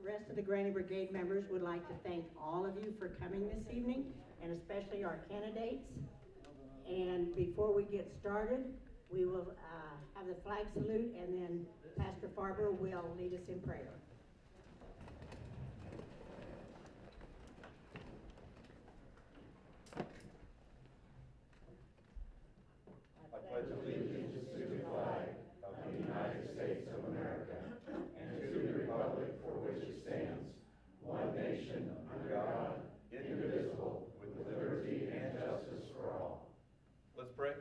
rest of the Granny Brigade members would like to thank all of you for coming this evening, and especially our candidates. And before we get started, we will have the flag salute, and then Pastor Farber will lead us in prayer. I pledge allegiance to the flag of the United States of America and to the republic for which it stands, one nation under God, indivisible, with liberty and justice for all. Let's pray.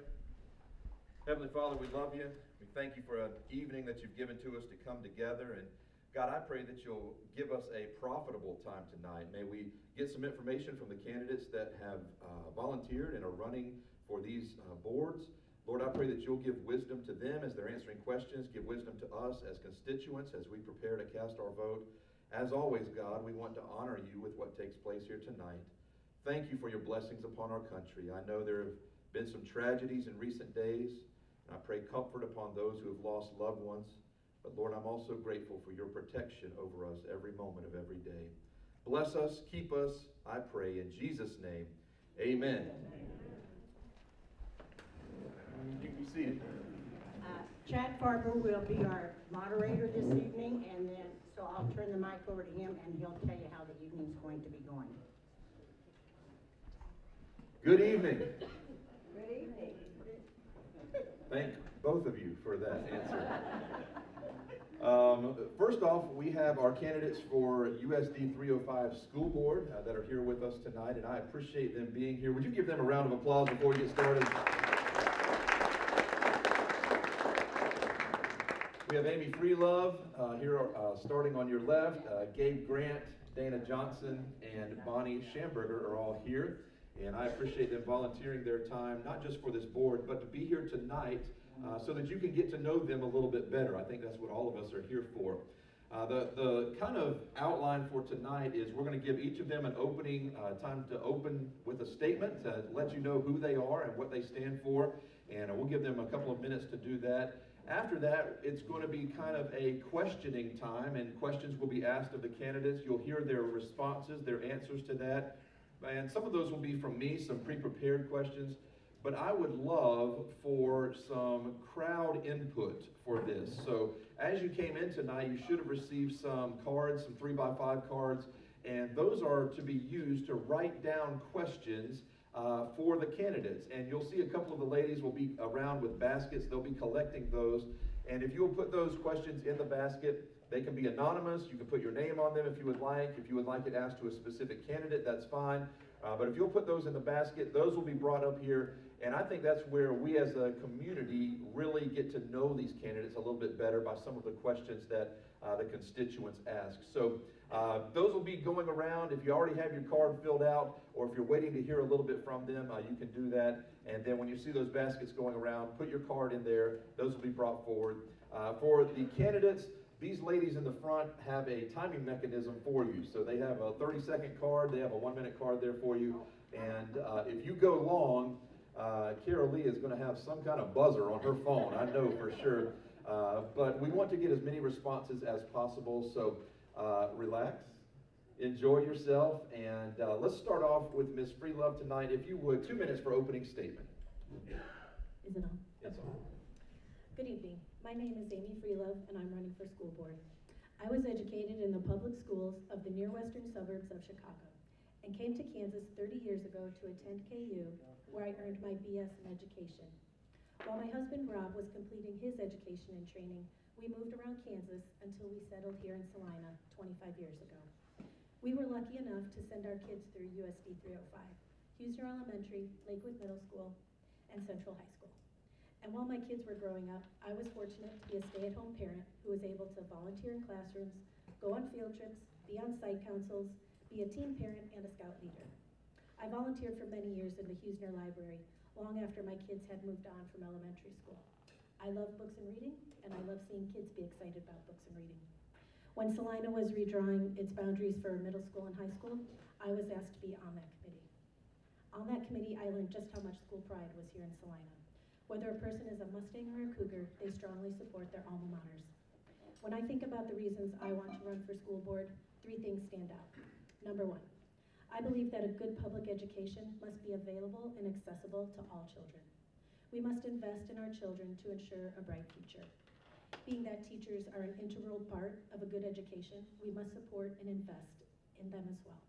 Heavenly Father, we love you. We thank you for an evening that you've given to us to come together. And God, I pray that you'll give us a profitable time tonight. May we get some information from the candidates that have volunteered and are running for these boards. Lord, I pray that you'll give wisdom to them as they're answering questions. Give wisdom to us as constituents as we prepare to cast our vote. As always, God, we want to honor you with what takes place here tonight. Thank you for your blessings upon our country. I know there have been some tragedies in recent days, and I pray comfort upon those who have lost loved ones. But Lord, I'm also grateful for your protection over us every moment of every day. Bless us, keep us, I pray, in Jesus' name. Amen. You can be seated. Chad Farber will be our moderator this evening, and then so I'll turn the mic over to him, and he'll tell you how the evening's going to be going. Good evening. Good evening. Thank both of you for that answer. First off, we have our candidates for USD305 School Board that are here with us tonight, and I appreciate them being here. Would you give them a round of applause before we get started? We have Amy Freelove here starting on your left. Gabe Grant, Dana Johnson, and Bonnie Schamberger are all here. And I appreciate them volunteering their time, not just for this board, but to be here tonight so that you can get to know them a little bit better. I think that's what all of us are here for. The kind of outline for tonight is we're going to give each of them an opening time to open with a statement to let you know who they are and what they stand for. And we'll give them a couple of minutes to do that. After that, it's going to be kind of a questioning time, and questions will be asked of the candidates. You'll hear their responses, their answers to that. And some of those will be from me, some pre-prepared questions. But I would love for some crowd input for this. So as you came in tonight, you should have received some cards, some 3x5 cards. And those are to be used to write down questions for the candidates. And you'll see a couple of the ladies will be around with baskets. They'll be collecting those. And if you'll put those questions in the basket, they can be anonymous. You can put your name on them if you would like. If you would like it asked to a specific candidate, that's fine. But if you'll put those in the basket, those will be brought up here. And I think that's where we as a community really get to know these candidates a little bit better by some of the questions that the constituents ask. So those will be going around. If you already have your card filled out, or if you're waiting to hear a little bit from them, you can do that. And then when you see those baskets going around, put your card in there. Those will be brought forward. For the candidates, these ladies in the front have a timing mechanism for you. So they have a 30-second card. They have a 1-minute card there for you. And if you go long, Carol Lee is going to have some kind of buzzer on her phone, I know for sure. But we want to get as many responses as possible. So relax, enjoy yourself, and let's start off with Ms. Freelove tonight. If you would, 2 minutes for opening statement. Is it on? It's on. Good evening. My name is Amy Freelove, and I'm running for school board. I was educated in the public schools of the near western suburbs of Chicago and came to Kansas 30 years ago to attend KU, where I earned my BS in education. While my husband Rob was completing his education and training, we moved around Kansas until we settled here in Salina 25 years ago. We were lucky enough to send our kids through USD 305, Huesner Elementary, Lakewood Middle School, and Central High School. And while my kids were growing up, I was fortunate to be a stay-at-home parent who was able to volunteer in classrooms, go on field trips, be on site councils, be a team parent, and a scout leader. I volunteered for many years in the Huesner Library, long after my kids had moved on from elementary school. I love books and reading, and I love seeing kids be excited about books and reading. When Salina was redrawing its boundaries for middle school and high school, I was asked to be on that committee. On that committee, I learned just how much school pride was here in Salina. Whether a person is a Mustang or a Cougar, they strongly support their alma maters. When I think about the reasons I want to run for school board, 3 things stand out. Number 1, I believe that a good public education must be available and accessible to all children. We must invest in our children to ensure a bright future. Being that teachers are an integral part of a good education, we must support and invest in them as well.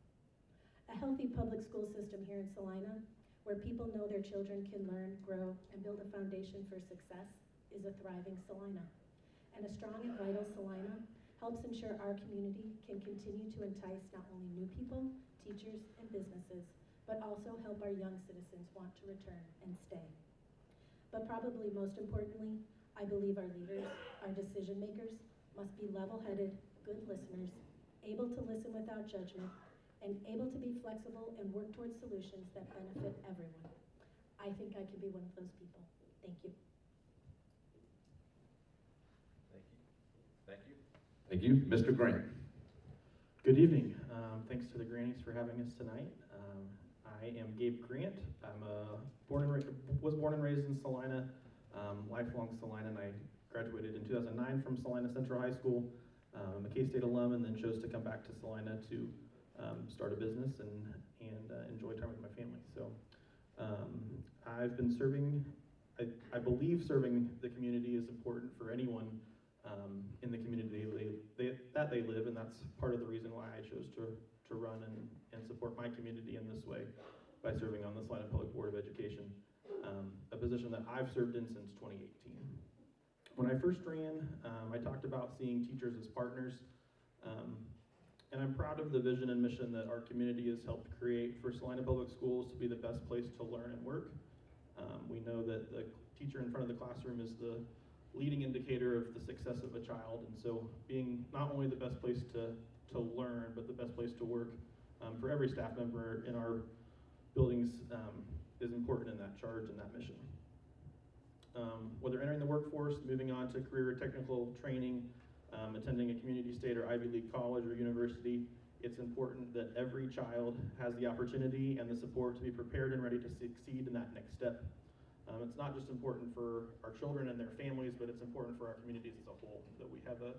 A healthy public school system here in Salina, where people know their children can learn, grow, and build a foundation for success, is a thriving Salina. And a strong and vital Salina helps ensure our community can continue to entice not only new people, teachers, and businesses, but also help our young citizens want to return and stay. But probably most importantly, I believe our leaders, our decision makers, must be level-headed, good listeners, able to listen without judgment, and able to be flexible and work towards solutions that benefit everyone. I think I can be one of those people. Thank you. Thank you. Thank you. Mr. Grant. Good evening. Thanks to the Grannies for having us tonight. I am Gabe Grant. I'm was born and raised in Salina, lifelong Salina, and I graduated in 2009 from Salina Central High School. I'm a K-State alum, and then chose to come back to Salina to start a business and enjoy time with my family. So I've been serving. I believe serving the community is important for anyone in the community that they live, and that's part of the reason why I chose to run and support my community in this way by serving on the Salina Public Board of Education, a position that I've served in since 2018. When I first ran, I talked about seeing teachers as partners, and I'm proud of the vision and mission that our community has helped create for Salina Public Schools to be the best place to learn and work. We know that the teacher in front of the classroom is the leading indicator of the success of a child, and so being not only the best place to learn, but the best place to work for every staff member in our buildings is important in that charge and that mission. Whether entering the workforce, moving on to career or technical training, attending a community, state, or Ivy League college or university, it's important that every child has the opportunity and the support to be prepared and ready to succeed in that next step. It's not just important for our children and their families, but it's important for our communities as a whole, that we have a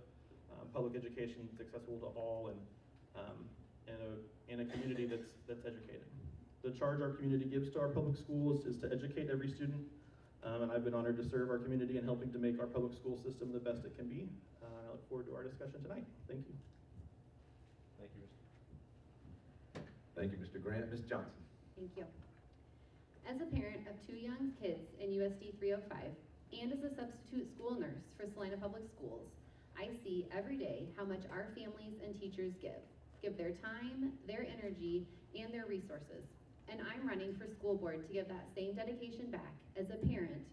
public education that's accessible to all and a community that's educated. The charge our community gives to our public schools is to educate every student, and I've been honored to serve our community in helping to make our public school system the best it can be. I look forward to our discussion tonight. Thank you. Thank you, Thank you, Mr. Grant. Ms. Johnson. Thank you. As a parent of 2 young kids in USD 305 and as a substitute school nurse for Salina Public Schools, I see every day how much our families and teachers give their time, their energy, and their resources. And I'm running for school board to give that same dedication back as a parent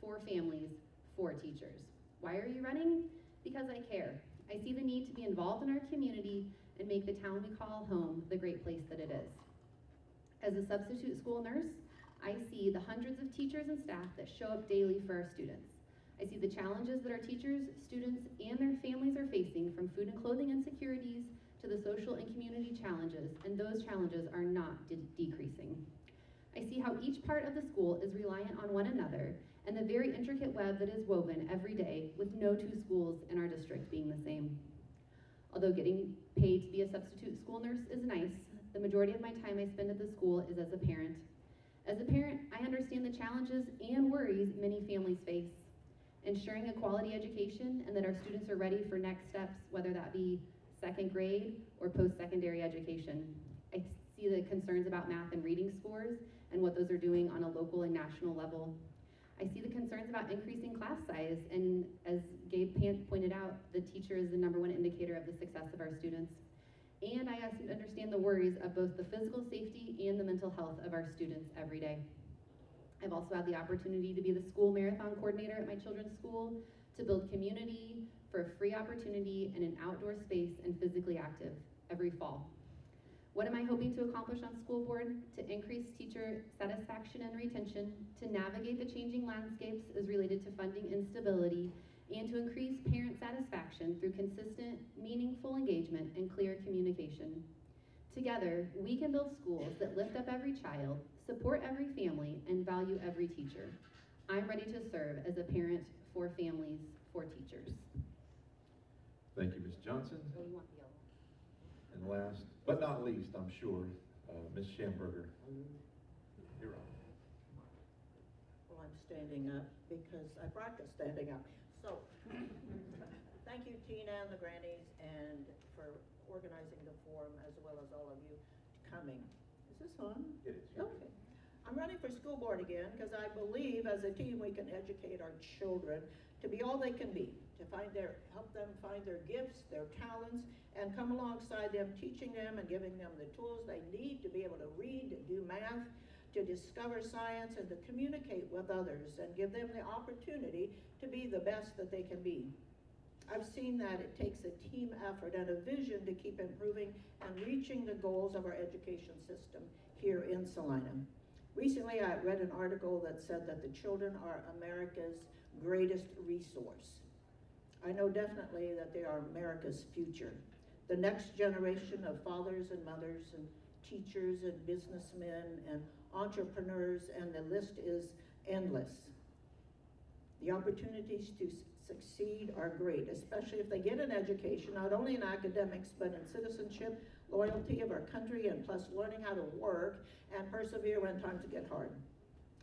for families, for teachers. Why are you running? Because I care. I see the need to be involved in our community and make the town we call home the great place that it is. As a substitute school nurse, I see the hundreds of teachers and staff that show up daily for our students. I see the challenges that our teachers, students, and their families are facing, from food and clothing insecurities to the social and community challenges, and those challenges are not decreasing. I see how each part of the school is reliant on one another and the very intricate web that is woven every day, with no 2 schools in our district being the same. Although getting paid to be a substitute school nurse is nice, the majority of my time I spend at the school is as a parent. As a parent, I understand the challenges and worries many families face. Ensuring a quality education and that our students are ready for next steps, whether that be 2nd grade or post-secondary education. I see the concerns about math and reading scores and what those are doing on a local and national level. I see the concerns about increasing class size, and as Gabe pointed out, the teacher is the #1 indicator of the success of our students. And I understand the worries of both the physical safety and the mental health of our students every day. I've also had the opportunity to be the school marathon coordinator at my children's school, to build community for a free opportunity and an outdoor space and physically active every fall. What am I hoping to accomplish on school board? To increase teacher satisfaction and retention, to navigate the changing landscapes as related to funding instability, and to increase parent satisfaction through consistent, meaningful engagement and clear communication. Together, we can build schools that lift up every child, support every family, and value every teacher. I'm ready to serve as a parent for families, for teachers. Thank you, Ms. Johnson. Oh, you want the yellow one? And last, but not least, I'm sure, Ms. Schamberger. You're on. Well, I'm standing up because I practiced standing up. So, thank you, Tina and the grannies, and for organizing the forum, as well as all of you coming. Is this on? It is. Okay. I'm running for school board again because I believe as a team we can educate our children to be all they can be, to help them find their gifts, their talents, and come alongside them, teaching them and giving them the tools they need to be able to read, to do math, to discover science, and to communicate with others, and give them the opportunity to be the best that they can be. I've seen that it takes a team effort and a vision to keep improving and reaching the goals of our education system here in Salina. Recently, I read an article that said that the children are America's greatest resource. I know definitely that they are America's future. The next generation of fathers and mothers and teachers and businessmen and entrepreneurs, and the list is endless. The opportunities to succeed are great, especially if they get an education, not only in academics, but in citizenship, loyalty of our country, and plus learning how to work and persevere when times get hard.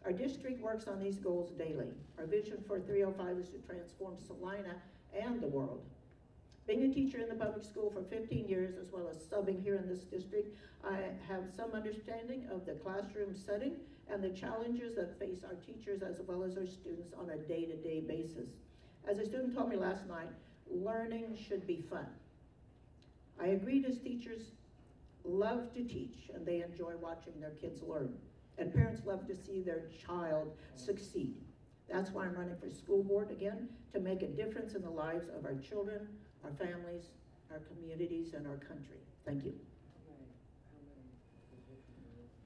Our district works on these goals daily. Our vision for 305 is to transform Salina and the world. Being a teacher in the public school for 15 years, as well as subbing here in this district, I have some understanding of the classroom setting and the challenges that face our teachers as well as our students on a day-to-day basis. As a student told me last night, learning should be fun. I agreed, as teachers love to teach and they enjoy watching their kids learn. And parents love to see their child succeed. That's why I'm running for school board again, to make a difference in the lives of our children, our families, our communities, and our country. Thank you.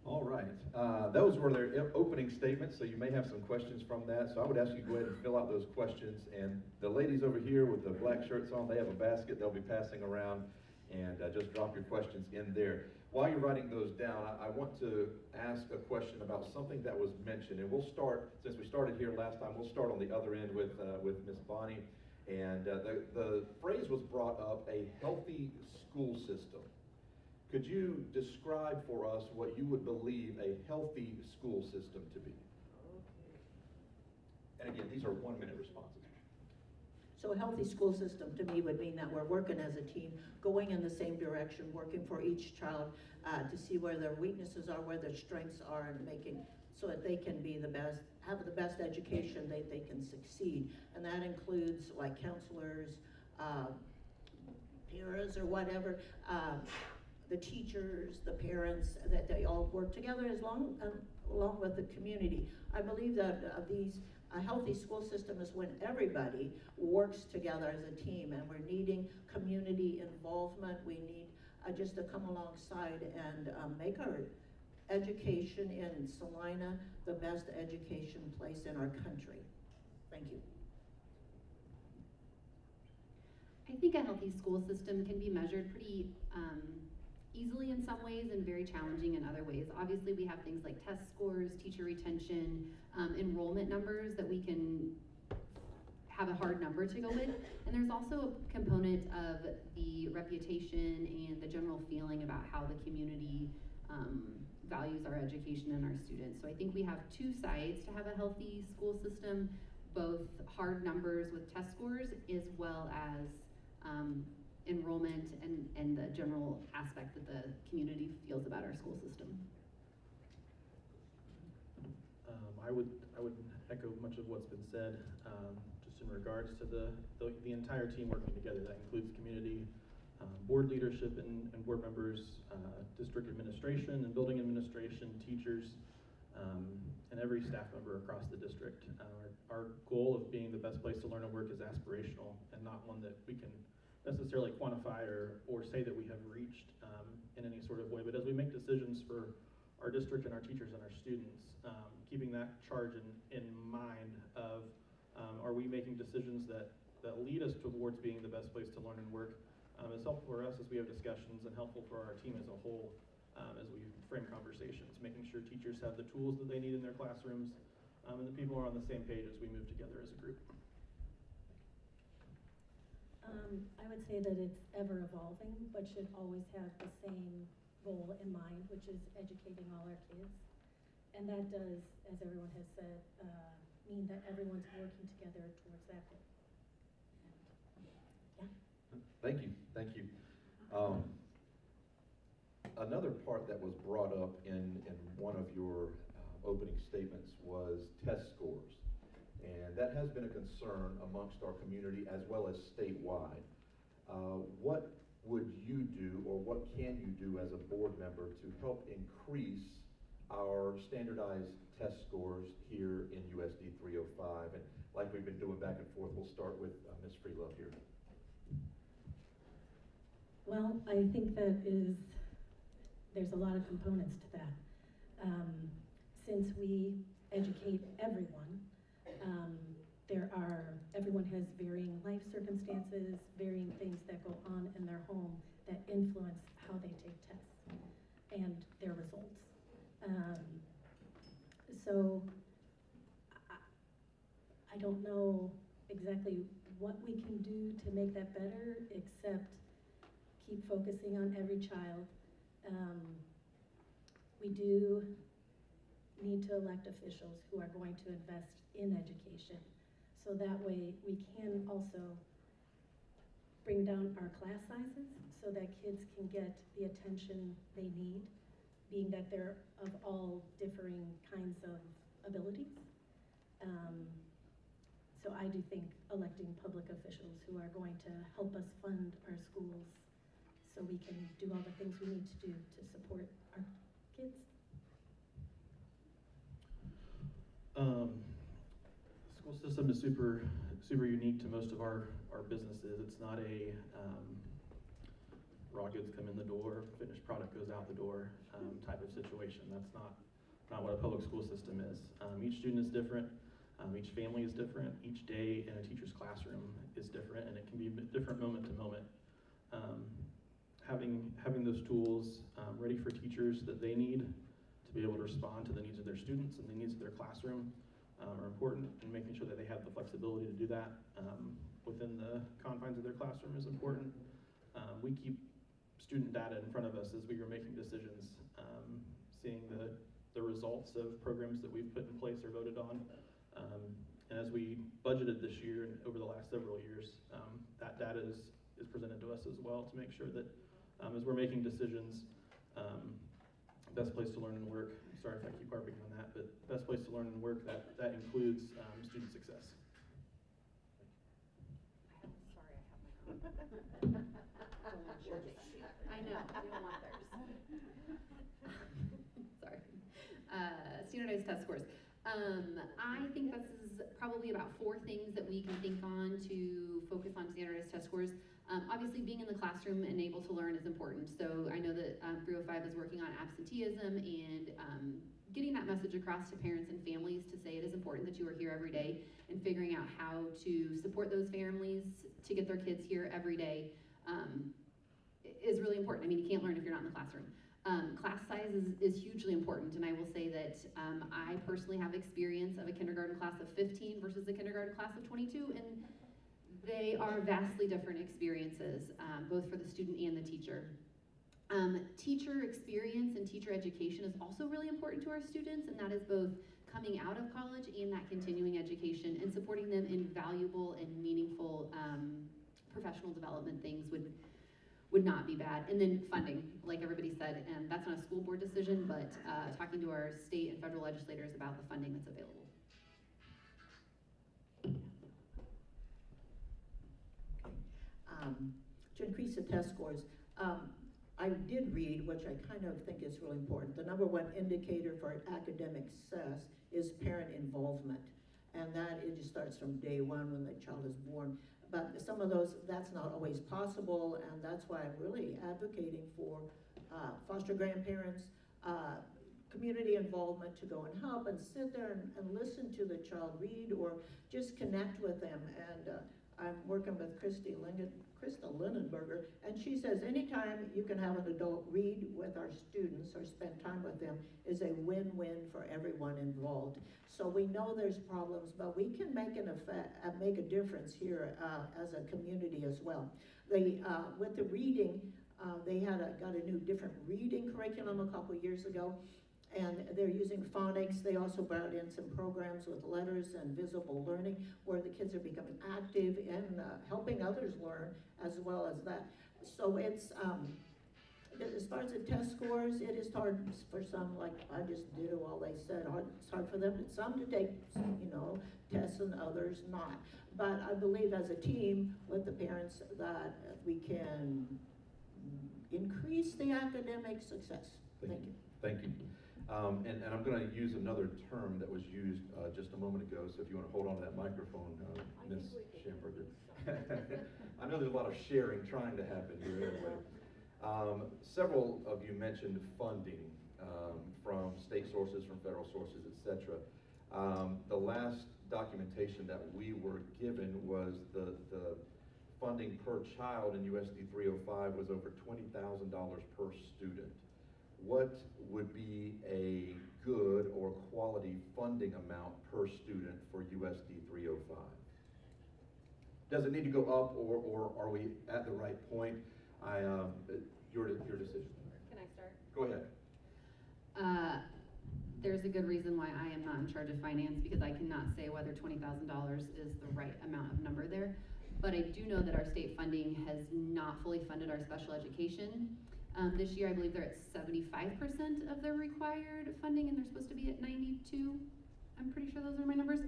All right. Those were their opening statements, so you may have some questions from that. So I would ask you to go ahead and fill out those questions. And the ladies over here with the black shirts on, they have a basket they'll be passing around, and just drop your questions in there. While you're writing those down, I want to ask a question about something that was mentioned. And we'll start, since we started here last time, we'll start on the other end with Ms. Bonnie. And the phrase was brought up, a healthy school system. Could you describe for us what you would believe a healthy school system to be? And again, these are 1-minute responses. So a healthy school system to me would mean that we're working as a team, going in the same direction, working for each child to see where their weaknesses are, where their strengths are, and making so that they can be the best, have the best education, they can succeed. And that includes like counselors, peers or whatever, the teachers, the parents, that they all work together along with the community. I believe that a healthy school system is when everybody works together as a team, and we're needing community involvement. We need just to come alongside and make our education in Salina the best education place in our country. Thank you. I think a healthy school system can be measured pretty easily in some ways and very challenging in other ways. Obviously, we have things like test scores, teacher retention, enrollment numbers that we can have a hard number to go with. And there's also a component of the reputation and the general feeling about how the community values our education and our students. So I think we have two sides to have a healthy school system, both hard numbers with test scores as well as enrollment and the general aspect that the community feels about our school system. I would echo much of what's been said, just in regards to the entire team working together. That includes community, board leadership and board members, district administration and building administration, teachers, and every staff member across the district. Our goal of being the best place to learn and work is aspirational and not one that we can necessarily quantify or say that we have reached in any sort of way. But as we make decisions for our district and our teachers and our students, keeping that charge in mind of are we making decisions that lead us towards being the best place to learn and work, is helpful for us as we have discussions and helpful for our team as a whole as we frame conversations, making sure teachers have the tools that they need in their classrooms and the people are on the same page as we move together as a group. I would say that it's ever evolving, but should always have the same goal in mind, which is educating all our kids. And that does, as everyone has said, mean that everyone's working together towards that goal. Yeah. Thank you, thank you. Another part that was brought up in one of your opening statements was test scores. And that has been a concern amongst our community as well as statewide. What would you do, or what can you do as a board member to help increase our standardized test scores here in USD 305? And like we've been doing back and forth, we'll start with Ms. Freelove here. Well, I think there's a lot of components to that. Since we educate everyone, everyone has varying life circumstances, varying things that go on in their home that influence how they take tests and their results. So I don't know exactly what we can do to make that better, except keep focusing on every child. We do need to elect officials who are going to invest in education. So that way we can also bring down our class sizes so that kids can get the attention they need, being that they're of all differing kinds of abilities. So I do think electing public officials who are going to help us fund our schools so we can do all the things we need to do to support our kids. School system is super unique to most of our businesses. It's not a raw goods come in the door, finished product goes out the door type of situation. That's not what a public school system is. Each student is different. Each family is different. Each day in a teacher's classroom is different, and it can be different moment to moment. Having those tools ready for teachers that they need to be able to respond to the needs of their students and the needs of their classroom are important, and making sure that they have the flexibility to do that within the confines of their classroom is important. We keep student data in front of us as we are making decisions, seeing the results of programs that we've put in place or voted on. And as we budgeted this year and over the last several years, that data is presented to us as well to make sure that as we're making decisions, best place to learn and work, sorry if I keep harping on that, but best place to learn and work, that includes student success. Sorry, I have my I know, we don't want theirs. Sorry. Standardized test scores. I think this is probably about 4 things that we can think on to focus on standardized test scores. Obviously, being in the classroom and able to learn is important. So I know that 305 is working on absenteeism and getting that message across to parents and families to say it is important that you are here every day, and figuring out how to support those families to get their kids here every day is really important. I mean, you can't learn if you're not in the classroom. Class size is hugely important, and I will say that I personally have experience of a kindergarten class of 15 versus a kindergarten class of 22, and they are vastly different experiences, both for the student and the teacher. Teacher experience and teacher education is also really important to our students, and that is both coming out of college and that continuing education, and supporting them in valuable and meaningful professional development things would not be bad. And then funding, like everybody said, and that's not a school board decision, but talking to our state and federal legislators about the funding that's available. To increase the test scores, I did read, which I kind of think is really important, the number 1 indicator for academic success is parent involvement. And that it just starts from day 1 when the child is born. But some of those, that's not always possible, and that's why I'm really advocating for foster grandparents, community involvement to go and help and sit there and listen to the child read or just connect with them. And I'm working with Christy Krista Linenberger, and she says anytime you can have an adult read with our students or spend time with them is a win-win for everyone involved. So we know there's problems, but we can make make a difference here as a community as well. With the reading, they got a new different reading curriculum a couple years ago, and they're using phonics. They also brought in some programs with letters and visible learning where the kids are becoming active and helping others learn as well as that. So it's, as far as the test scores, it is hard for some, like I just did all they said. It's hard for them, some to take, tests and others not. But I believe as a team with the parents that we can increase the academic success. Thank you. Thank you. And I'm going to use another term that was used just a moment ago, so if you want to hold on to that microphone, Ms. Schamberger. I know there's a lot of sharing trying to happen here anyway. Several of you mentioned funding from state sources, from federal sources, etc. The last documentation that we were given was the funding per child in USD 305 was over $20,000 per student. What would be a good or quality funding amount per student for USD 305? Does it need to go up, or are we at the right point? Your decision. Can I start? Go ahead. There's a good reason why I am not in charge of finance, because I cannot say whether $20,000 is the right amount of number there. But I do know that our state funding has not fully funded our special education. This year, I believe they're at 75% of their required funding, and they're supposed to be at 92. I'm pretty sure those are my numbers.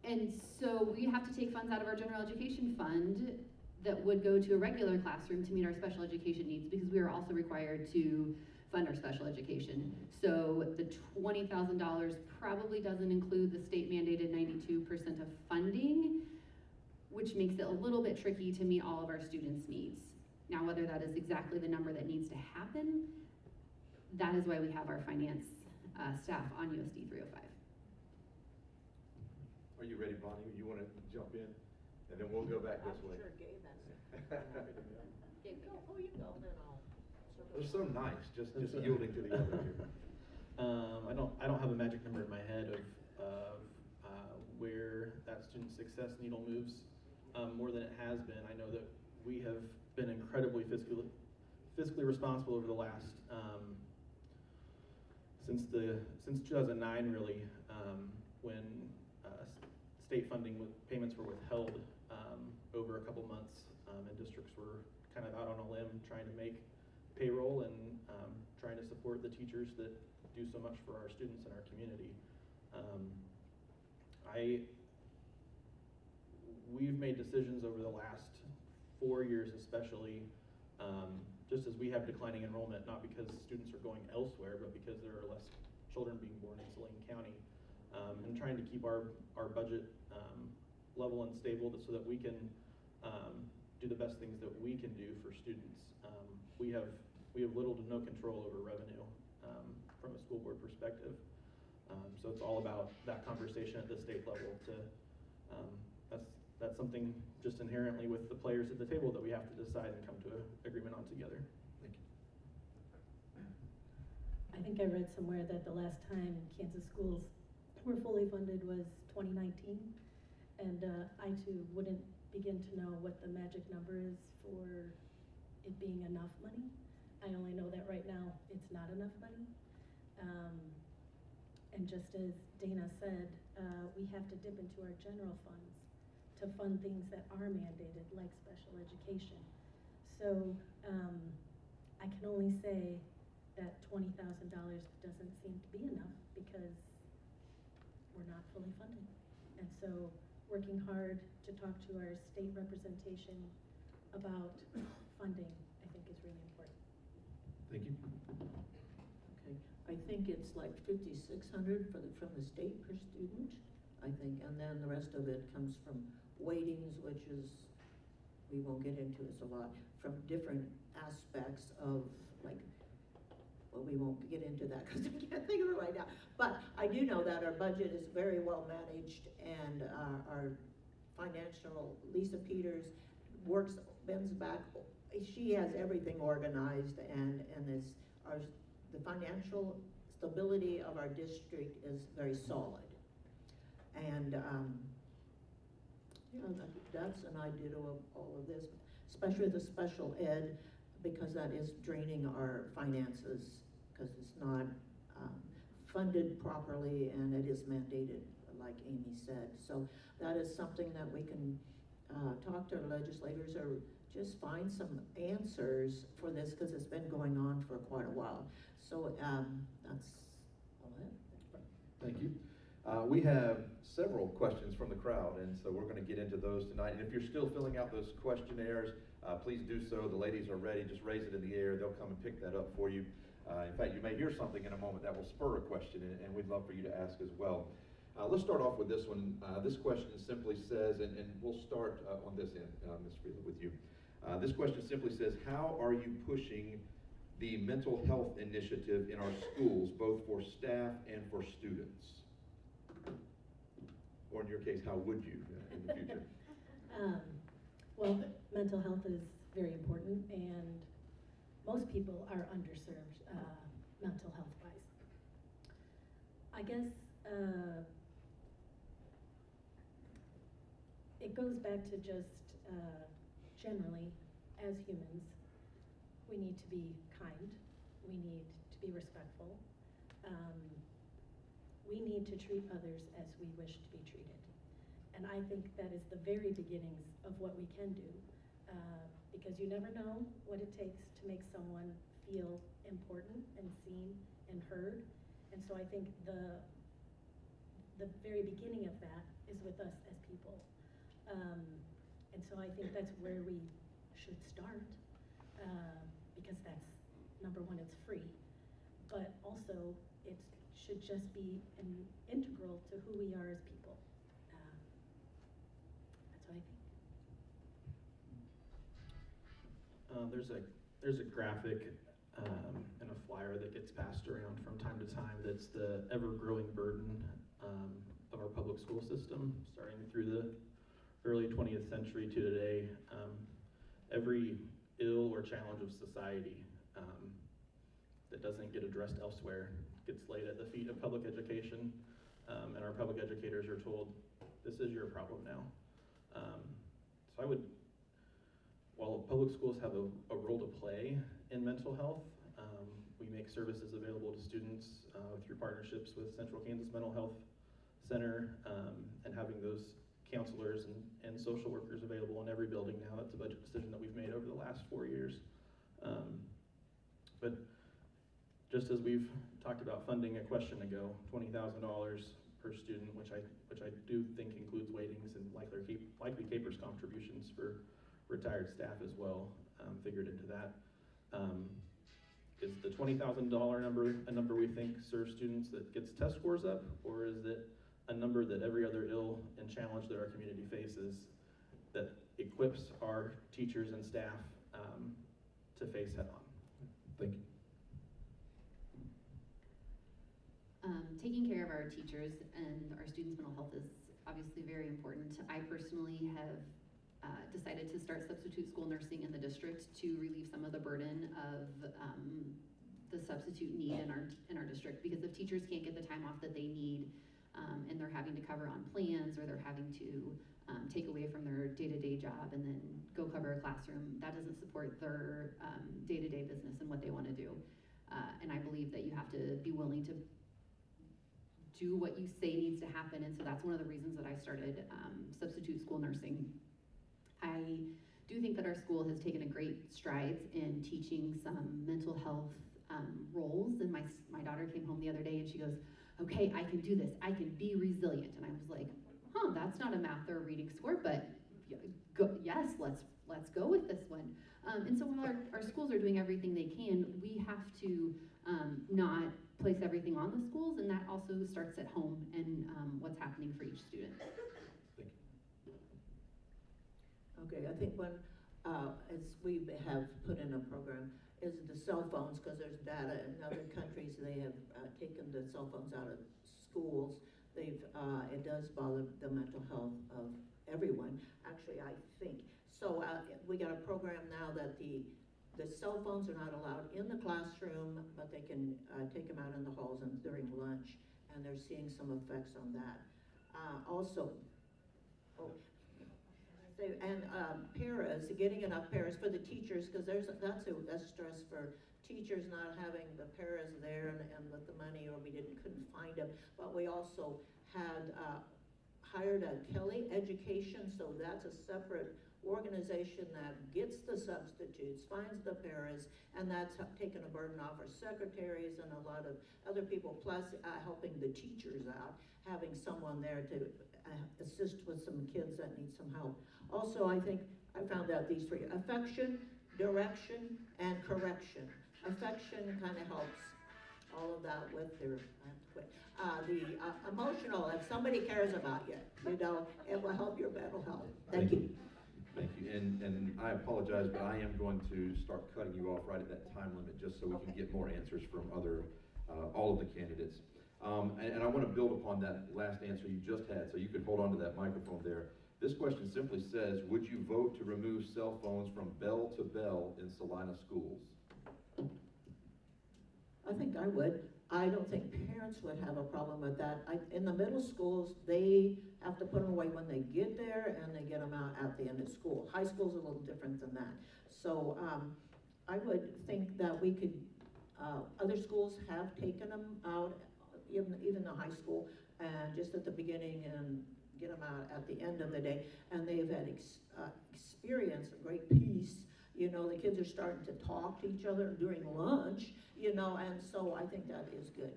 And so we have to take funds out of our general education fund that would go to a regular classroom to meet our special education needs, because we are also required to fund our special education. So the $20,000 probably doesn't include the state mandated 92% of funding, which makes it a little bit tricky to meet all of our students' needs. Now, whether that is exactly the number that needs to happen, that is why we have our finance staff on USD 305. Are you ready, Bonnie? You want to jump in? And then we'll go back this way. Sure, Gabe, Gabe, go. Oh, you go, then I'll. They're so nice, just yielding to the other here. I don't have a magic number in my head of where that student success needle moves more than it has been. I know that we have been incredibly fiscally responsible over the last since 2009 really, when state funding payments were withheld over a couple months, and districts were kind of out on a limb trying to make payroll and trying to support the teachers that do so much for our students in our community. We've made decisions over the last 4 years especially, just as we have declining enrollment, not because students are going elsewhere, but because there are less children being born in Saline County, and trying to keep our budget level and stable so that we can do the best things that we can do for students. We have little to no control over revenue from a school board perspective. So it's all about that conversation at the state level. That's something just inherently with the players at the table that we have to decide and come to an agreement on together. Thank you. I think I read somewhere that the last time Kansas schools were fully funded was 2019, and I too wouldn't begin to know what the magic number is for it being enough money. I only know that right now it's not enough money. And just as Dana said, we have to dip into our general funds to fund things that are mandated, like special education. So I can only say that $20,000 doesn't seem to be enough because we're not fully funded. And so working hard to talk to our state representation about funding, I think, is really important. Thank you. Okay, I think it's like $5,600 from the state per student, I think, and then the rest of it comes from weightings, which is, we won't get into, it's a lot, from different aspects of, like, well, we won't get into that because I can't think of it right now. But I do know that our budget is very well managed, and our financial, Lisa Peters, bends back. She has everything organized, and the financial stability of our district is very solid. And that's an idea of all of this, especially the special ed, because that is draining our finances, because it's not funded properly, and it is mandated, like Amy said. So that is something that we can talk to our legislators, or just find some answers for this, because it's been going on for quite a while. So that's all I have. Thank you. We have several questions from the crowd, and so we're going to get into those tonight. And if you're still filling out those questionnaires, please do so. The ladies are ready. Just raise it in the air. They'll come and pick that up for you. In fact, you may hear something in a moment that will spur a question, and we'd love for you to ask as well. Let's start off with this one. This question simply says, and we'll start on this end, Ms. Freeland, with you. This question simply says, how are you pushing the mental health initiative in our schools, both for staff and for students? Or in your case, how would you in the future? Well, mental health is very important, and most people are underserved mental health-wise. I guess it goes back to just generally, as humans, we need to be kind, we need to be respectful, we need to treat others as we wish to be treated. And I think that is the very beginnings of what we can do, because you never know what it takes to make someone feel important and seen and heard. And so I think the very beginning of that is with us as people. And so I think that's where we should start, because that's, number one, it's free, but also it should just be an integral to who we are as people. That's what I think. There's a graphic and a flyer that gets passed around from time to time that's the ever-growing burden of our public school system, starting through the early 20th century to today. Every ill or challenge of society that doesn't get addressed elsewhere gets laid at the feet of public education, and our public educators are told, this is your problem now. So I would, while public schools have a role to play in mental health, we make services available to students through partnerships with Central Kansas Mental Health Center, and having those counselors and social workers available in every building now. That's a budget decision that we've made over the last 4 years. But just as we've talked about funding a question ago, $20,000 per student, which I do think includes weightings and likely CAPERS contributions for retired staff as well, figured into that. Is the $20,000 number a number we think serves students that gets test scores up, or is it a number that every other ill and challenge that our community faces that equips our teachers and staff to face head on? Thank you. Taking care of our teachers and our students' mental health is obviously very important. I personally have decided to start substitute school nursing in the district to relieve some of the burden of the substitute need in our district, because if teachers can't get the time off that they need, and they're having to cover on plans, or they're having to take away from their day-to-day job and then go cover a classroom, that doesn't support their day-to-day business and what they want to do. And I believe that you have to be willing to do what you say needs to happen, and so that's one of the reasons that I started substitute school nursing. I do think that our school has taken a great strides in teaching some mental health roles, and my daughter came home the other day and she goes, okay, I can do this, I can be resilient. And I was like, that's not a math or a reading score, but yes, let's go with this one. And so while our schools are doing everything they can, we have to not place everything on the schools, and that also starts at home and what's happening for each student. Thank you. Okay, I think when, as we have put in a program, is the cell phones, because there's data in other countries, they have taken the cell phones out of schools. It does bother the mental health of everyone. Actually, I think So we got a program now that the cell phones are not allowed in the classroom, but they can take them out in the halls and during lunch, and they're seeing some effects on that. Paras, getting enough paras for the teachers, because that's a stress for teachers not having the paras there and with the money, or we couldn't find them. But we also had hired a Kelly Education, so that's a separate organization that gets the substitutes, finds the paras, and that's taken a burden off our secretaries and a lot of other people, plus helping the teachers out, having someone there to assist with some kids that need some help. Also, I think I found out these three: affection, direction, and correction. Affection kind of helps all of that with their, emotional, if somebody cares about you, you know, it will help your mental health. Thank you. Thank you, and I apologize, but I am going to start cutting you off right at that time limit, just so we can get more answers from all of the candidates. And I want to build upon that last answer you just had, so you can hold on to that microphone there. This question simply says, would you vote to remove cell phones from bell to bell in Salina schools? I think I would. I don't think parents would have a problem with that. In the middle schools, they have to put them away when they get there, and they get them out at the end of school. High school's a little different than that. So I would think that we could, other schools have taken them out, even the high school, and just at the beginning, and get them out at the end of the day. And they've had experience a great peace. You know, the kids are starting to talk to each other during lunch, you know, and so I think that is good.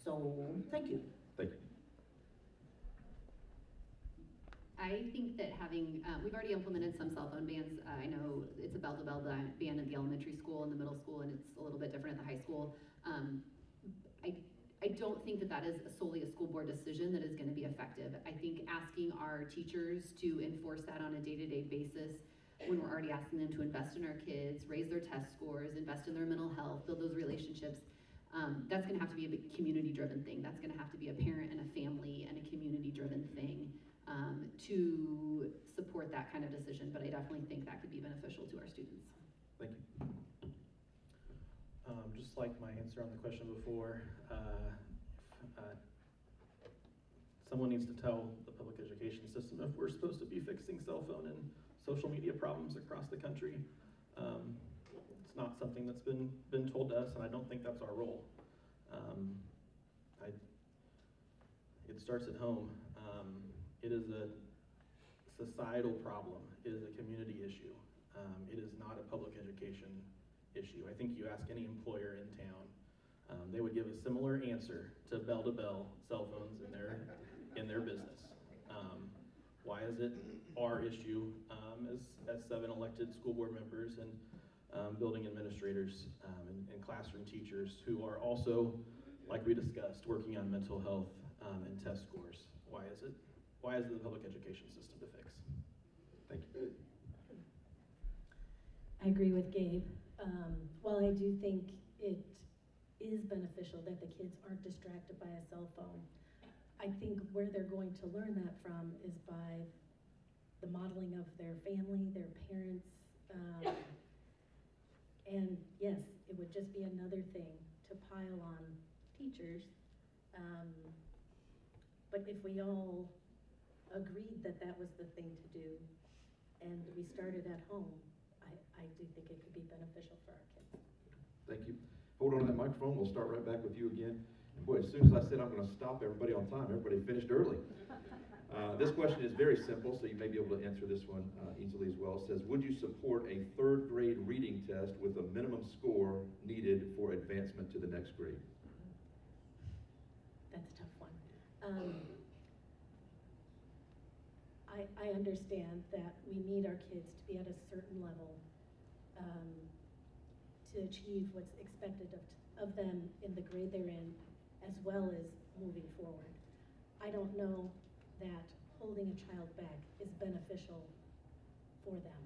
So, thank you. Thank you. I think that having, we've already implemented some cell phone bans. I know it's a bell-to-bell ban at the elementary school and the middle school, and it's a little bit different at the high school. I don't think that that is solely a school board decision that is going to be effective. I think asking our teachers to enforce that on a day-to-day basis, when we're already asking them to invest in our kids, raise their test scores, invest in their mental health, build those relationships, that's going to have to be a big community-driven thing. That's going to have to be a parent and a family and a community-driven thing to support that kind of decision. But I definitely think that could be beneficial to our students. Thank you. Just like my answer on the question before, someone needs to tell the public education system if we're supposed to be fixing cell phone and social media problems across the country. It's not something that's been told to us, and I don't think that's our role. It starts at home. It is a societal problem. It is a community issue. It is not a public education issue. I think you ask any employer in town, they would give a similar answer to bell-to-bell cell phones in their business. Why is it our issue as 7 elected school board members and building administrators and classroom teachers who are also, like we discussed, working on mental health and test scores? Why is it the public education system to fix? Thank you. I agree with Gabe. While I do think it is beneficial that the kids aren't distracted by a cell phone, I think where they're going to learn that from is by the modeling of their family, their parents, and yes, it would just be another thing to pile on teachers. But if we all agreed that that was the thing to do, and we started at home, I do think it could be beneficial for our kids. Thank you. Hold on to that microphone. We'll start right back with you again. And boy, as soon as I said I'm going to stop everybody on time, everybody finished early. This question is very simple, so you may be able to answer this one easily as well. It says, would you support a 3rd grade reading test with a minimum score needed for advancement to the next grade? That's a tough one. I understand that we need our kids to be at a certain level to achieve what's expected of them in the grade they're in, as well as moving forward. I don't know that holding a child back is beneficial for them.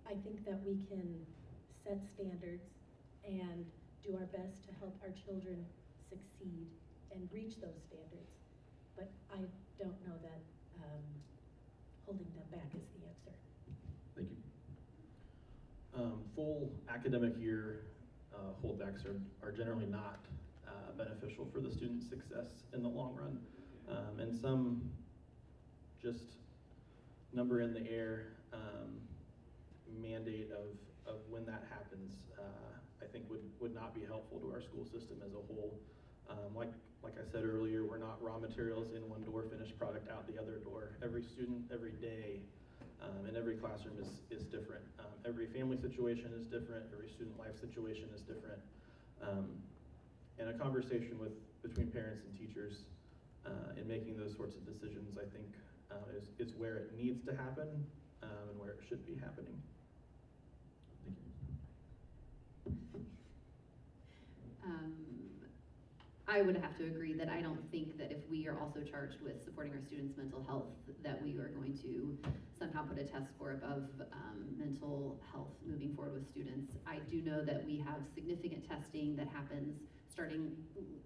I think that we can set standards and do our best to help our children succeed and reach those standards. But I don't know that holding them back is the answer. Thank you. Full academic year holdbacks are generally not beneficial for the student's success in the long run. And some just number in the air mandate of when that happens, I think would not be helpful to our school system as a whole. Like I said earlier, we're not raw materials in one door, finished product out the other door. Every student, every day, and every classroom is different. Every family situation is different. Every student life situation is different. And a conversation between parents and teachers in making those sorts of decisions, I think, is where it needs to happen and where it should be happening. Thank you. I would have to agree that I don't think that if we are also charged with supporting our students' mental health, that we are going to somehow put a test score above mental health moving forward with students. I do know that we have significant testing that happens starting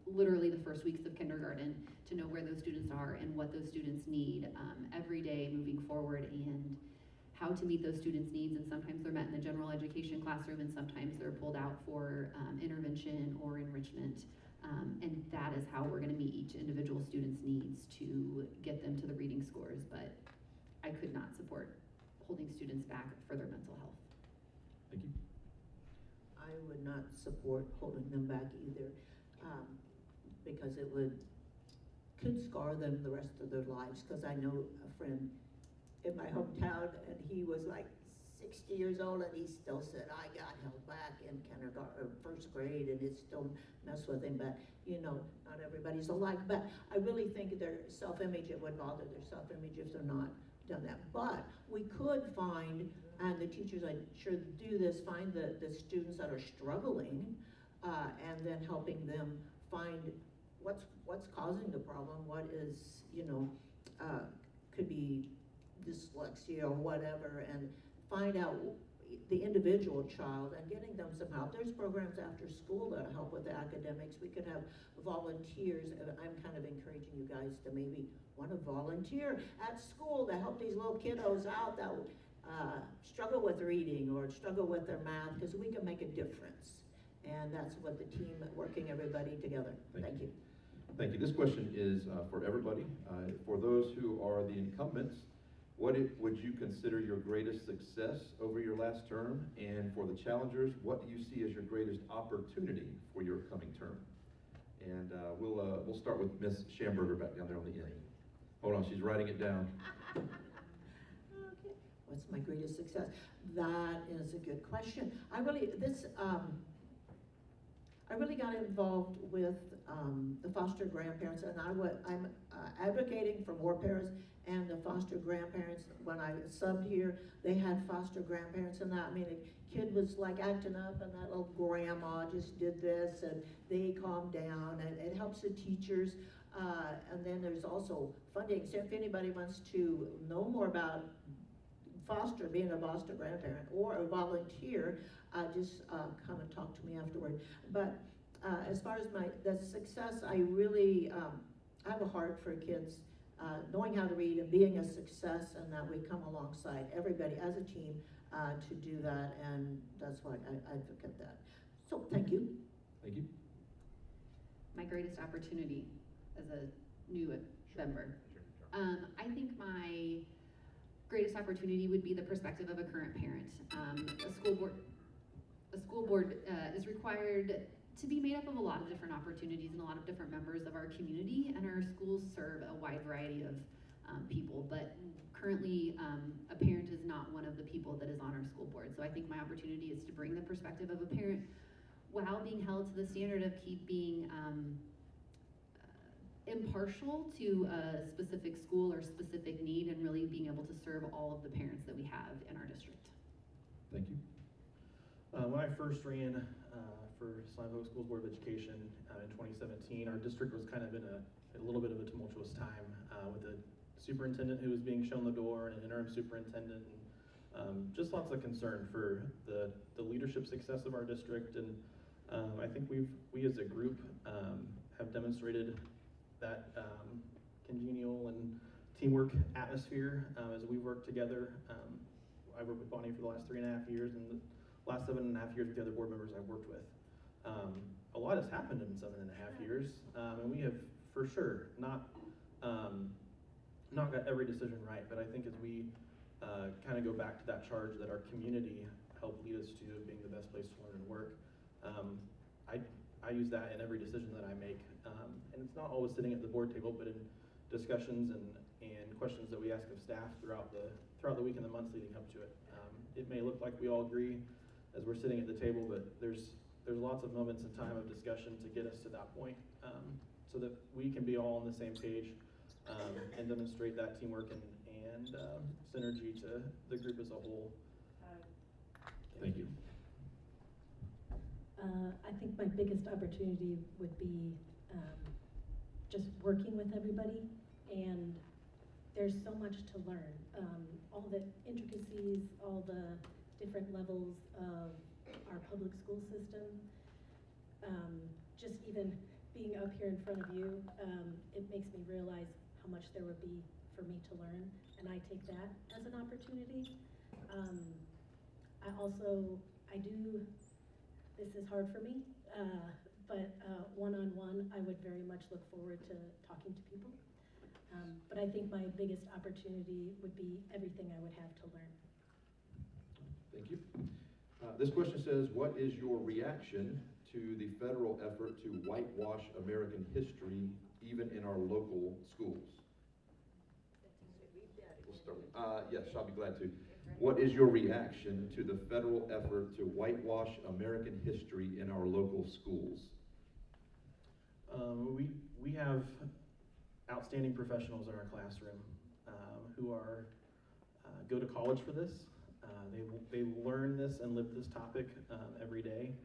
literally the first weeks of kindergarten to know where those students are and what those students need every day moving forward, and how to meet those students' needs. And sometimes they're met in the general education classroom, and sometimes they're pulled out for intervention or enrichment. And that is how we're going to meet each individual student's needs to get them to the reading scores. But I could not support holding students back for their mental health. Thank you. I would not support holding them back either, because it could scar them the rest of their lives. Because I know a friend in my hometown, and he was like 60 years old, and he still said, I got held back in kindergarten or first grade, and it still messed with him. But you know, not everybody's alike. But I really think their self-image, it would bother their self-image if they're not done that. But we could find, and the teachers, I'm sure do this, find the students that are struggling, and then helping them find what's causing the problem, what is, you know, could be dyslexia or whatever, and find out the individual child and getting them some help. There's programs after school that help with the academics. We could have volunteers. I'm kind of encouraging you guys to maybe want to volunteer at school to help these little kiddos out that struggle with reading or struggle with their math, because we can make a difference. And that's what the team working everybody together. Thank you. Thank you. This question is for everybody. For those who are the incumbents, what would you consider your greatest success over your last term? And for the challengers, what do you see as your greatest opportunity for your coming term? And we'll start with Ms. Schamberger back down there on the end. Hold on, she's writing it down. Okay. What's my greatest success? That is a good question. I really got involved with the foster grandparents, and I'm advocating for more parents and the foster grandparents. When I subbed here, they had foster grandparents and that. I mean, a kid was like acting up, and that little grandma just did this, and they calmed down, and it helps the teachers. And then there's also funding. So if anybody wants to know more about being a foster grandparent or a volunteer, just come and talk to me afterward. But as far as the success, I really I have a heart for kids knowing how to read and being a success, and that we come alongside everybody as a team to do that, and that's why I advocate that. So thank you. Thank you. My greatest opportunity as a new member. I think my greatest opportunity would be the perspective of a current parent. A school board is required to be made up of a lot of different opportunities and a lot of different members of our community, and our schools serve a wide variety of people, but currently a parent is not one of the people that is on our school board. So I think my opportunity is to bring the perspective of a parent while being held to the standard of being impartial to a specific school or specific need, and really being able to serve all of the parents that we have in our district. Thank you. When I first ran for Salina Public Schools Board of Education in 2017, our district was kind of in a little bit of a tumultuous time with a superintendent who was being shown the door and an interim superintendent, and just lots of concern for the leadership success of our district. And I think we as a group have demonstrated that congenial and teamwork atmosphere as we work together. I've worked with Bonnie for the last 3.5 years, and the last 7.5 years with the other board members I've worked with. A lot has happened in 7.5 years, and we have for sure not got every decision right, but I think as we kind of go back to that charge that our community helped lead us to being the best place to learn and work, I use that in every decision that I make, and it's not always sitting at the board table, but in discussions and questions that we ask of staff throughout the week and the months leading up to it. It may look like we all agree as we're sitting at the table, but there's lots of moments in time of discussion to get us to that point, so that we can be all on the same page and demonstrate that teamwork and synergy to the group as a whole. Thank you. I think my biggest opportunity would be just working with everybody, and there's so much to learn. All the intricacies, all the different levels of our public school system. Just even being up here in front of you, it makes me realize how much there would be for me to learn, and I take that as an opportunity. This is hard for me, but one-on-one, I would very much look forward to talking to people. But I think my biggest opportunity would be everything I would have to learn. Thank you. This question says, what is your reaction to the federal effort to whitewash American history even in our local schools? We'll start. Yes, I'll be glad to. What is your reaction to the federal effort to whitewash American history in our local schools? We have outstanding professionals in our classroom who are go to college for this. They learn this and live this topic every day.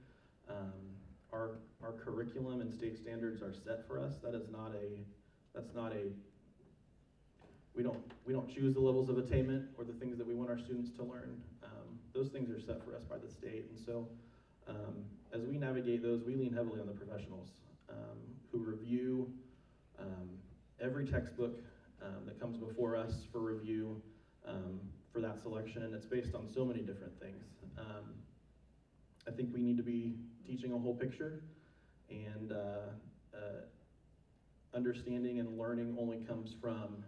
Our curriculum and state standards are set for us. We don't choose the levels of attainment or the things that we want our students to learn. Those things are set for us by the state, and so as we navigate those, we lean heavily on the professionals who review every textbook that comes before us for review for that selection, and it's based on so many different things. I think we need to be teaching a whole picture, and understanding and learning only comes from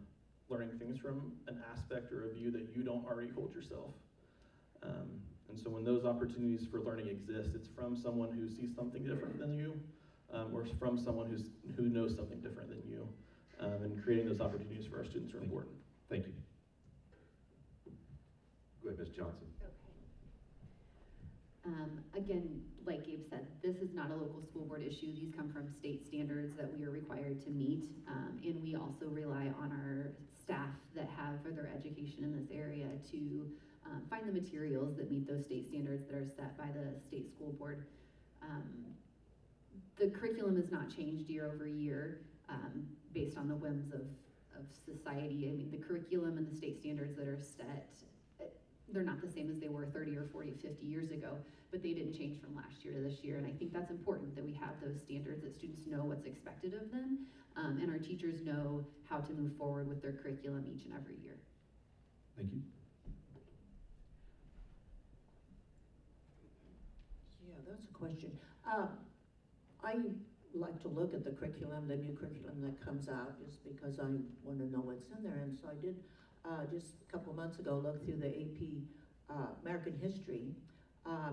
learning things from an aspect or a view that you don't already hold yourself. And so when those opportunities for learning exist, it's from someone who sees something different than you, or from someone who knows something different than you. And creating those opportunities for our students are important. Thank you. Go ahead, Ms. Johnson. Okay. Again, like Gabe said, this is not a local school board issue. These come from state standards that we are required to meet. And we also rely on our staff that have further education in this area to find the materials that meet those state standards that are set by the state school board. The curriculum has not changed year over year based on the whims of society. I mean, the curriculum and the state standards that are set, they're not the same as they were 30 or 40, 50 years ago, but they didn't change from last year to this year. And I think that's important that we have those standards, that students know what's expected of them, and our teachers know how to move forward with their curriculum each and every year. Thank you. Yeah, that's a question. I like to look at the curriculum, the new curriculum that comes out, just because I want to know what's in there. And so I did just a couple months ago look through the AP American history I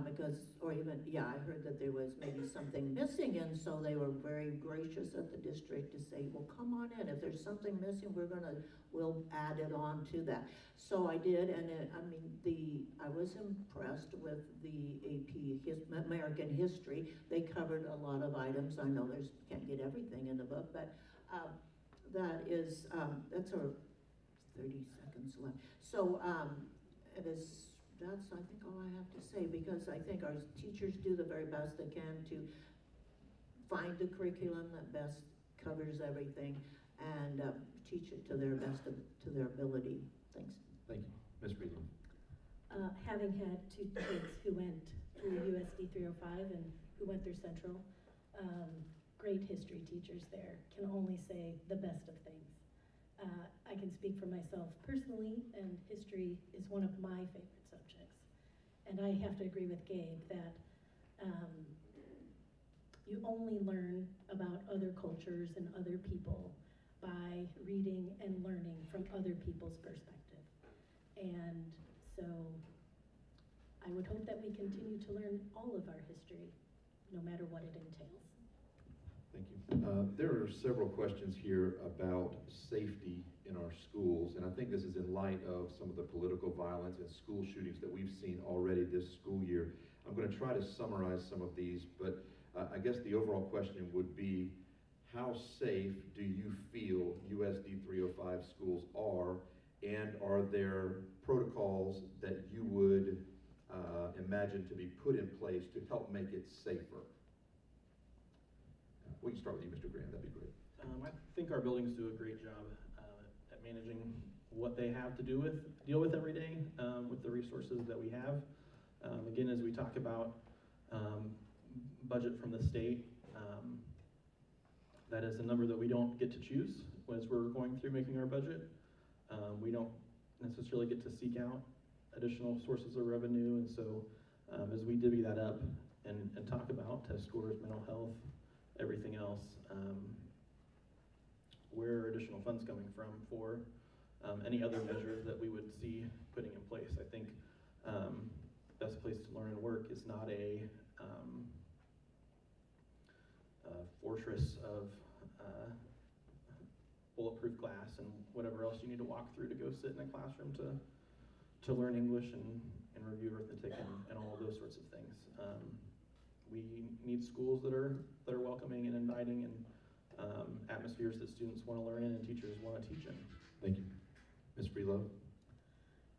heard that there was maybe something missing, and so they were very gracious at the district to say, well, come on in. If there's something missing, we'll add it on to that. So I did, and I was impressed with the AP American history. They covered a lot of items. I know can't get everything in the book, but that's 30 seconds left. So that's I think all I have to say, because I think our teachers do the very best they can to find the curriculum that best covers everything and teach it to their best to their ability. Thanks. Thank you. Ms. Friedland. Having had two kids who went through USD305 and who went through Central, great history teachers there, can only say the best of things. I can speak for myself personally, and history is one of my favorite subjects. And I have to agree with Gabe that you only learn about other cultures and other people by reading and learning from other people's perspective. And so I would hope that we continue to learn all of our history, no matter what it entails. Thank you. There are several questions here about safety in our schools, and I think this is in light of some of the political violence and school shootings that we've seen already this school year. I'm going to try to summarize some of these, but I guess the overall question would be, how safe do you feel USD 305 schools are, and are there protocols that you would imagine to be put in place to help make it safer? We can start with you, Mr. Graham. That'd be great. I think our buildings do a great job at managing what they have to deal with every day with the resources that we have. Again, as we talk about budget from the state, that is a number that we don't get to choose as we're going through making our budget. We don't necessarily get to seek out additional sources of revenue, and so as we divvy that up and talk about test scores, mental health, everything else, where are additional funds coming from for any other measures that we would see putting in place. I think best place to learn and work is not a fortress of bulletproof glass and whatever else you need to walk through to go sit in a classroom to learn English and review arithmetic and all of those sorts of things. We need schools that are welcoming and inviting, and atmospheres that students want to learn in and teachers want to teach in. Thank you. Ms. Freelove?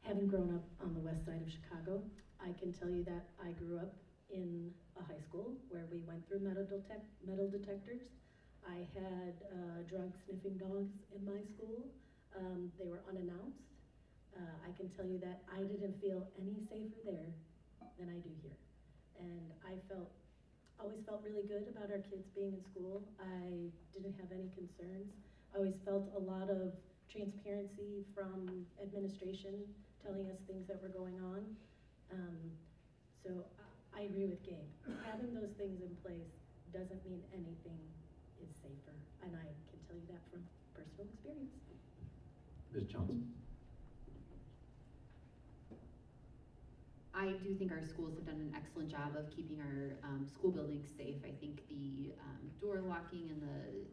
Having grown up on the west side of Chicago, I can tell you that I grew up in a high school where we went through metal detectors. I had drug sniffing dogs in my school. They were unannounced. I can tell you that I didn't feel any safer there than I do here. And I always felt really good about our kids being in school. I didn't have any concerns. I always felt a lot of transparency from administration telling us things that were going on. So I agree with Gabe. Having those things in place doesn't mean anything is safer, and I can tell you that from personal experience. Ms. Johnson? I do think our schools have done an excellent job of keeping our school buildings safe. I think the door locking and the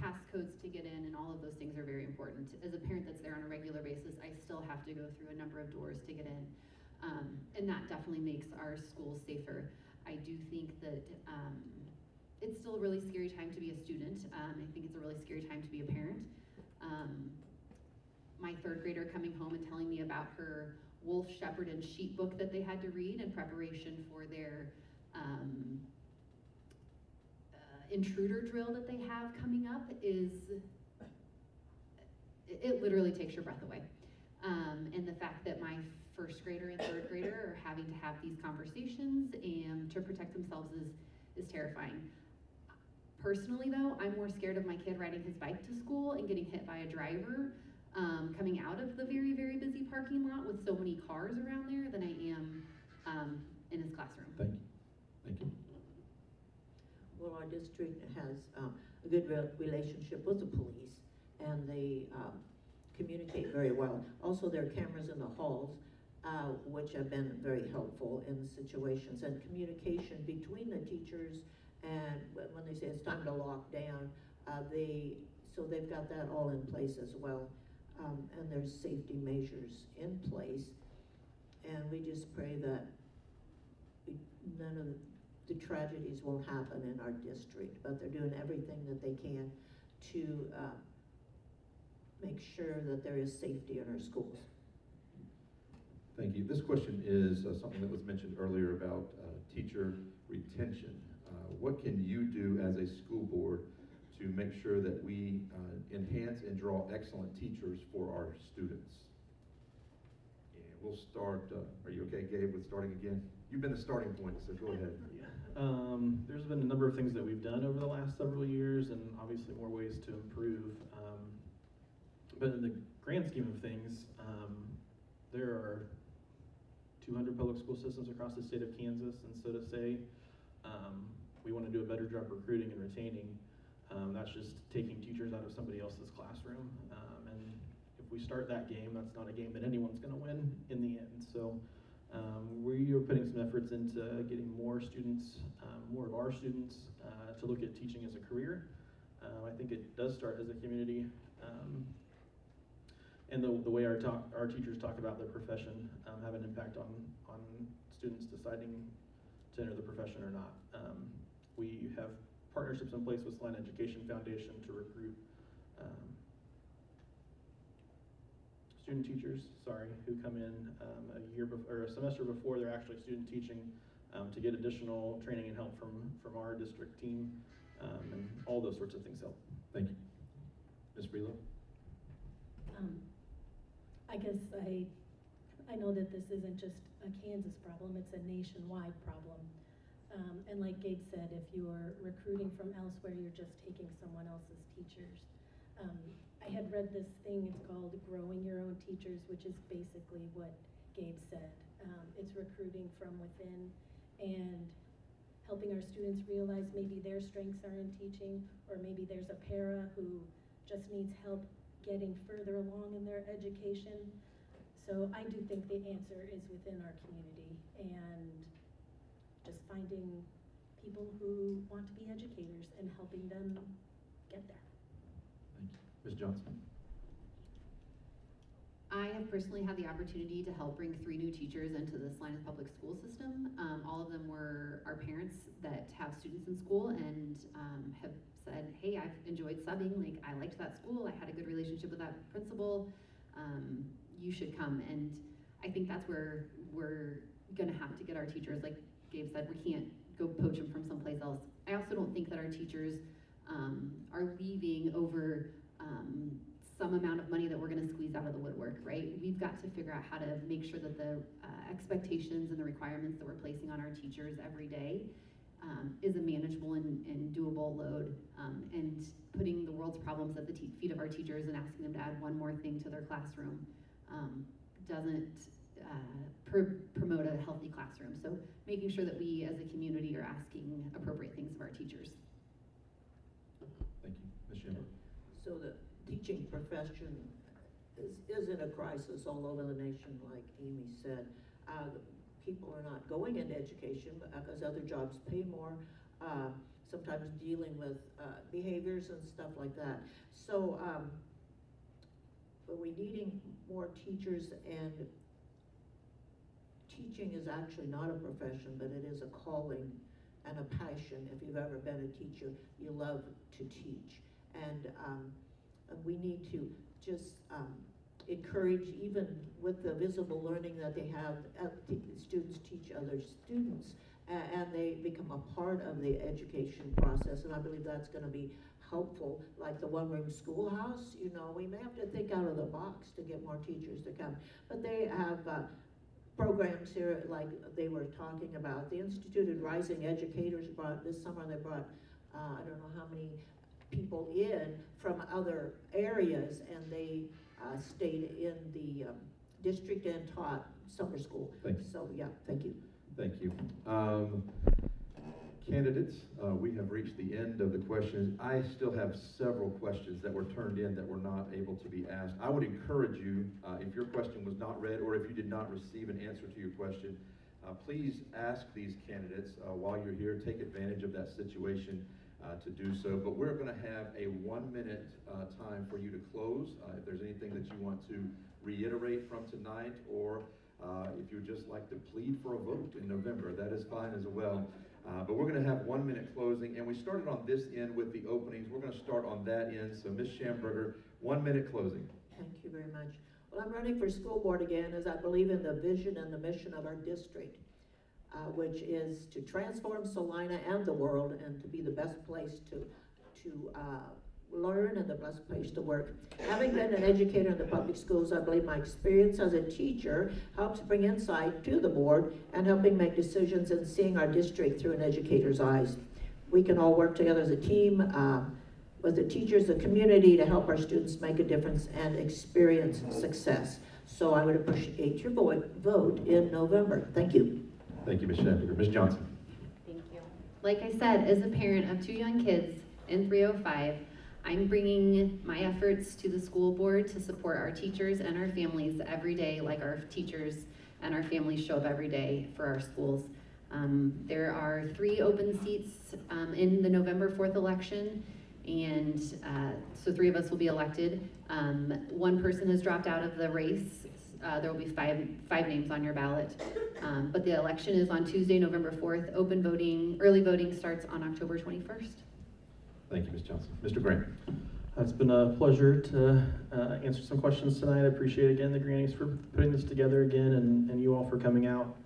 passcodes to get in and all of those things are very important. As a parent that's there on a regular basis, I still have to go through a number of doors to get in. And that definitely makes our schools safer. I do think that it's still a really scary time to be a student. I think it's a really scary time to be a parent. My third grader coming home and telling me about her wolf, shepherd, and sheep book that they had to read in preparation for their intruder drill that they have coming up it literally takes your breath away. And the fact that my first grader and third grader are having to have these conversations and to protect themselves is terrifying. Personally though, I'm more scared of my kid riding his bike to school and getting hit by a driver coming out of the very, very busy parking lot with so many cars around there than I am in his classroom. Thank you. Thank you. Well, our district has a good relationship with the police, and they communicate very well. Also, there are cameras in the halls, which have been very helpful in situations, and communication between the teachers, and when they say it's time to lock down, so they've got that all in place as well. And there's safety measures in place, and we just pray that none of the tragedies will happen in our district, but they're doing everything that they can to make sure that there is safety in our schools. Thank you. This question is something that was mentioned earlier about teacher retention. What can you do as a school board to make sure that we enhance and draw excellent teachers for our students? And we'll start, are you okay, Gabe, with starting again? You've been the starting point, so go ahead. Yeah. There's been a number of things that we've done over the last several years, and obviously more ways to improve. But in the grand scheme of things, there are 200 public school systems across the state of Kansas, and so to say we want to do a better job recruiting and retaining, that's just taking teachers out of somebody else's classroom. And if we start that game, that's not a game that anyone's going to win in the end. So we are putting some efforts into getting more students, more of our students, to look at teaching as a career. I think it does start as a community. And the way our teachers talk about their profession have an impact on students deciding to enter the profession or not. We have partnerships in place with Salina Education Foundation to recruit student teachers, who come in a semester before they're actually student teaching, to get additional training and help from our district team, and all those sorts of things help. Thank you. Ms. Brelow? I guess I know that this isn't just a Kansas problem, it's a nationwide problem. And like Gabe said, if you're recruiting from elsewhere, you're just taking someone else's teachers. I had read this thing, it's called Growing Your Own Teachers, which is basically what Gabe said. It's recruiting from within and helping our students realize maybe their strengths are in teaching, or maybe there's a para who just needs help getting further along in their education. So I do think the answer is within our community, and just finding people who want to be educators and helping them get there. Thank you. Ms. Johnson? I have personally had the opportunity to help bring 3 new teachers into the Salina public school system. All of them were our parents that have students in school and have said, hey, I've enjoyed subbing, like I liked that school, I had a good relationship with that principal, you should come. And I think that's where we're gonna have to get our teachers. Like Gabe said, we can't go poach them from someplace else. I also don't think that our teachers are leaving over some amount of money that we're going to squeeze out of the woodwork, right? We've got to figure out how to make sure that the expectations and the requirements that we're placing on our teachers every day is a manageable and doable load, and putting the world's problems at the feet of our teachers and asking them to add one more thing to their classroom doesn't promote a healthy classroom. So making sure that we as a community are asking appropriate things of our teachers. Thank you. Ms. Schindler? So the teaching profession is in a crisis all over the nation, like Amy said. People are not going into education because other jobs pay more, sometimes dealing with behaviors and stuff like that. So but we're needing more teachers, and teaching is actually not a profession, but it is a calling and a passion. If you've ever been a teacher, you love to teach. And we need to just encourage, even with the visible learning that they have, students teach other students, and they become a part of the education process. And I believe that's going to be helpful, like the one-room schoolhouse. You know, we may have to think out of the box to get more teachers to come. But they have programs here, like they were talking about. The Instituted Rising Educators brought, this summer they brought, I don't know how many people in from other areas, and they stayed in the district and taught summer school. Thank you. So yeah, thank you. Thank you. Candidates, we have reached the end of the questions. I still have several questions that were turned in that were not able to be asked. I would encourage you, if your question was not read or if you did not receive an answer to your question, please ask these candidates while you're here. Take advantage of that situation to do so. But we're going to have a 1-minute time for you to close. If there's anything that you want to reiterate from tonight, or if you'd just like to plead for a vote in November, that is fine as well. But we're going to have 1-minute closing, and we started on this end with the openings. We're going to start on that end. So Ms. Schamberger, 1-minute closing. Thank you very much. Well, I'm running for school board again, as I believe in the vision and the mission of our district, which is to transform Salina and the world, and to be the best place to learn and the best place to work. Having been an educator in the public schools, I believe my experience as a teacher helps bring insight to the board and helping make decisions and seeing our district through an educator's eyes. We can all work together as a team with the teachers, the community, to help our students make a difference and experience success. So I would appreciate your vote in November. Thank you. Thank you, Ms. Schnappiger. Ms. Johnson. Thank you. Like I said, as a parent of 2 young kids in 305, I'm bringing my efforts to the school board to support our teachers and our families every day, like our teachers and our families show up every day for our schools. There are 3 open seats in the November 4th election, and so 3 of us will be elected. 1 person has dropped out of the race. There will be five names on your ballot. But the election is on Tuesday, November 4th. Open voting, early voting starts on October 21st. Thank you, Ms. Johnson. Mr. Grant. It's been a pleasure to answer some questions tonight. I appreciate again the Grannies for putting this together again, and you all for coming out.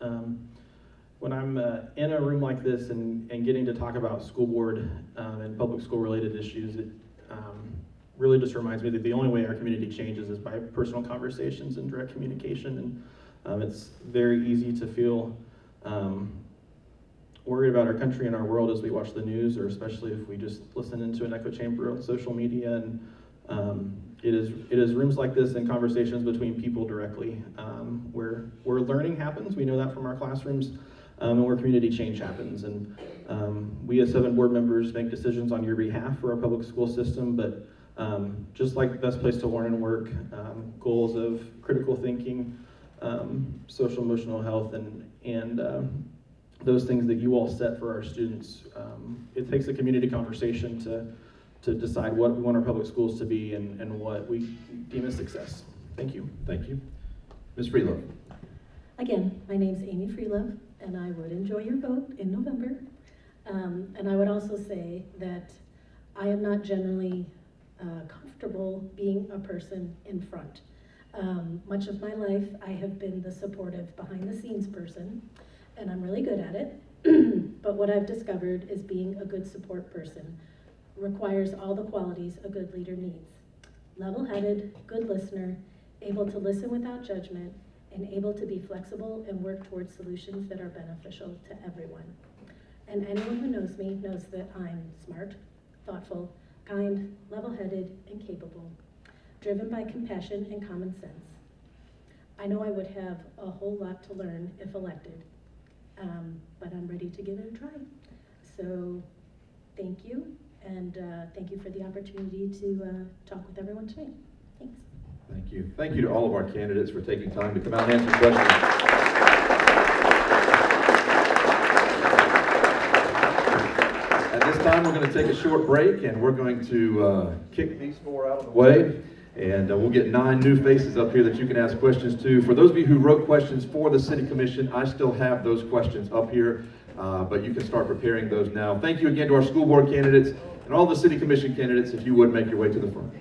When I'm in a room like this and getting to talk about school board and public school related issues, it really just reminds me that the only way our community changes is by personal conversations and direct communication. And it's very easy to feel worried about our country and our world as we watch the news, or especially if we just listen into an echo chamber on social media. And it is rooms like this and conversations between people directly where learning happens. We know that from our classrooms, and where community change happens. And we as 7 board members make decisions on your behalf for our public school system, but just like the Best Place to Learn and Work, goals of critical thinking, social emotional health, and those things that you all set for our students. It takes a community conversation to decide what we want our public schools to be and what we deem as success. Thank you. Thank you. Ms. Freelove. Again, my name's Amy Freelove, and I would enjoy your vote in November. And I would also say that I am not generally comfortable being a person in front. Much of my life, I have been the supportive, behind-the-scenes person, and I'm really good at it. But what I've discovered is being a good support person requires all the qualities a good leader needs. Level-headed, good listener, able to listen without judgment, and able to be flexible and work towards solutions that are beneficial to everyone. And anyone who knows me knows that I'm smart, thoughtful, kind, level-headed, and capable, driven by compassion and common sense. I know I would have a whole lot to learn if elected, but I'm ready to give it a try. So thank you, and thank you for the opportunity to talk with everyone tonight. Thanks. Thank you. Thank you to all of our candidates for taking time to come out and answer questions. At this time, we're going to take a short break, and we're going to kick these 4 out of the way, and we'll get 9 new faces up here that you can ask questions to. For those of you who wrote questions for the City Commission, I still have those questions up here, but you can start preparing those now. Thank you again to our school board candidates and all the City Commission candidates. If you would, make your way to the front.